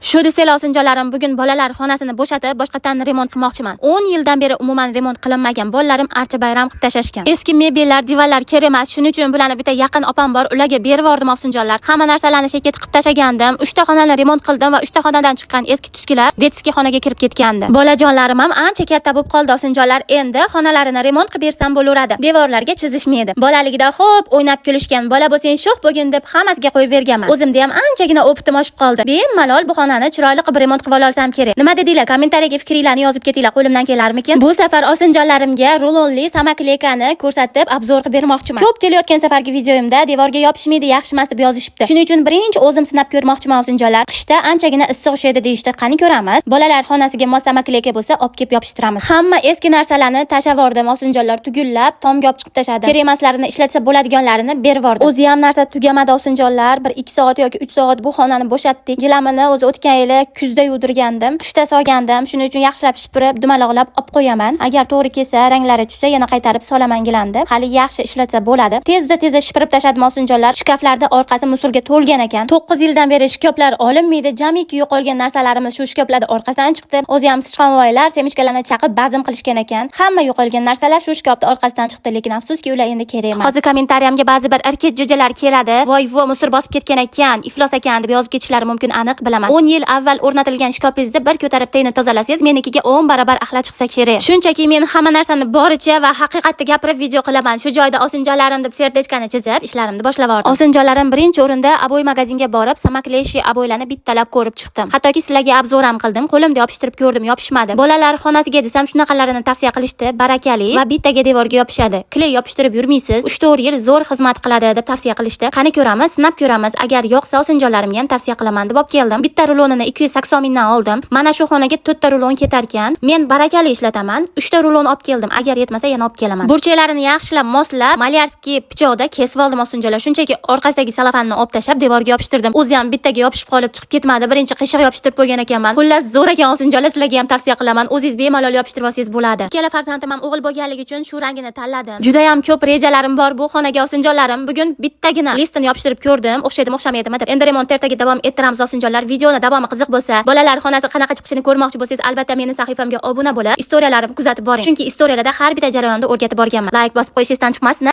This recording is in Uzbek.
Shu desanglar osinjonlarim, bugun bolalar xonasini bo'shatib, boshqatdan remont qilmoqchiman. 10 yildan beri umuman remont qilinmagan. Bolalarim archa bayram qilib tashashgan. Eski mebellar, divanlar kerak emas. Shuning uchun bularni bitta yaqin opam bor, ularga berib yubordim osinjonlar. Hamma narsalarni shekka tiqib tashagandim. 3 ta xonani remont qildim va 3 ta xonadan chiqqan eski tuskilar detskiy xonaga kirib ketgandi. Bolajonlarim ham ancha katta bo'lib qoldi osinjonlar. Endi xonalarini remont qilib bersam bo'laveradi. Devorlarga chizishmaydi. Bolaligida xo'p o'ynab kulishgan. Bola bo'lsang sho'x bo'lgin deb hammasiga qo'yib berganman. O'zimda ham anchagina o'pitim oshib qoldi. Bemalol bu xonani chiroyli qilib remont qilib olsam kerak. Nima dedinglar? Kommentariyaga fikringlarni yozib ketinglar. Qo'limdan kelarmikin? Bu safar osinjonlarimga rulonli samakleykani ko'rsatib obzor qilib bermoqchiman. Ko'pchilik o'tgan safargi videoyimda devorga yopishmaydi, yaxshi emas deb yozishibdi. Shuning uchun birinchi o'zim sinab ko'rmoqchiman osinjonlar. Qishda anchagina issiq o'shaydi deyishdi. Qani ko'ramiz. Bolalar xonasiga mos samakleyka bo'lsa, olib kelib yopishtiramiz. Hamma eski narsalarni tashlab yubordim osinjonlar, tugullab, tomga olib chiqib tashladim. Kerak emaslarini ishlatsa bo'ladiganlarini berib yubordim. O'zi ham narsa tugamadi osinjonlar. Bir 2 soat yoki 3 soat bu xonani bo'shatdik. Gilamini o'zi o'tgan yili kuzda yuvdirgandim. Qishda solgandim. Shuning uchun yaxshilab shipirib, dumaloqlab olib qo'yaman. Agar to'g'ri kelsa, ranglari tushsa, yana qaytarib solaman gilamni. Hali yaxshi ishlatsa bo'ladi. Tezda shipirib tashladim osinjonlar. Shkaflarda orqasi musulga to'lgan ekan. 9 yildan beri shkaflar olinmaydi. Jamiki yo'qolgan narsalarimiz shu shkaflarda orqasidan chiqdi. O'zi ham sichqonvoylar semishkalarni chaqib bazm qilishgan ekan. Hamma yo'qolgan narsalar shu shkafda orqasidan chiqdi, lekin afsuski ular endi kerak emas. Hozir kommentariyamga ba'zi bir erkak jo'jalar keladi. Voy, musor bosib ketgan ekan, iflos ekan deb yozib ketishlari mumkin, aniq bilaman. 10 yil avval o'rnatilgan shkafingizda bir ko'tarib tagini tozalasangiz, menikiga 10 barobar axlat chiqsa kerak. Shunchaki men hamma narsani boricha va haqiqatda gapirib video qilaman. Shu joyda osinjonlarim deb serdechkani chizib, ishlarimni boshlab yubordim. Osinjonlarim birinchi o'rinda aboy magazinga borib, samakleshi aboylarni bittalab ko'rib chiqdim. Hattoki sizlarga obzor ham qildim. Qo'limda yopishtirib ko'rdim, yopishmadi. Bolalar xonasiga desam, shunaqalarini tavsiya qilishdi. Barakali va bittaga devorga yopishadi. Kley yopishtirib yurmaysiz. 3-4 yil zo'r xizmat qiladi deb tavsiya qilishdi. Qani ko'ramiz, sinab ko'ramiz. Agar yo'qsa osinjonlarimga ham tavsiya qilaman deb olib keldim. Bitta rulonini 280 mingdan oldim. Mana shu xonaga 4 ta rulon ketar ekan. Men barakali ishlataman. 3 ta rulon olib keldim. Agar yetmasa yana olib kelaman. Burchaklarini yaxshilab moslab, malyarskiy pichoqda kesib oldim osinjonlar. Shunchaki orqasidagi salafanni olib tashlab devorga yopishtirdim. O'zi ham bittaga yopishib qolib chiqib ketmadi. Birinchi qiyshiq yopishtirib qo'ygan ekanman. Xullas zo'r ekan osinjonlar, sizlarga ham tavsiya qilaman. O'zingiz bemalol yopishtirib olsangiz bo'ladi. Ikkala farzandim ham o'g'il bo'lganligi uchun shu rangini tanladim. Juda ham ko'p rejalarim bor bu xonaga osinjonlarim. Bugun bittagina listini yopishtirib ko'rdim. O'xshaydimi, o'xshamayaptimi deb. Endi remont ertaga davom ettiramiz osinjonlar. Videoni davomi qiziq bo'lsa, bolalar xonasi qanaqa chiqishini ko'rmoqchi bo'lsangiz, albatta meni sahifamga obuna bo'lib, istoriyalarimni kuzatib boring. Chunki istoriyalarda har bitta jarayonni o'rgatib borganman. Like bosib qo'yishingizdan chiqmasin.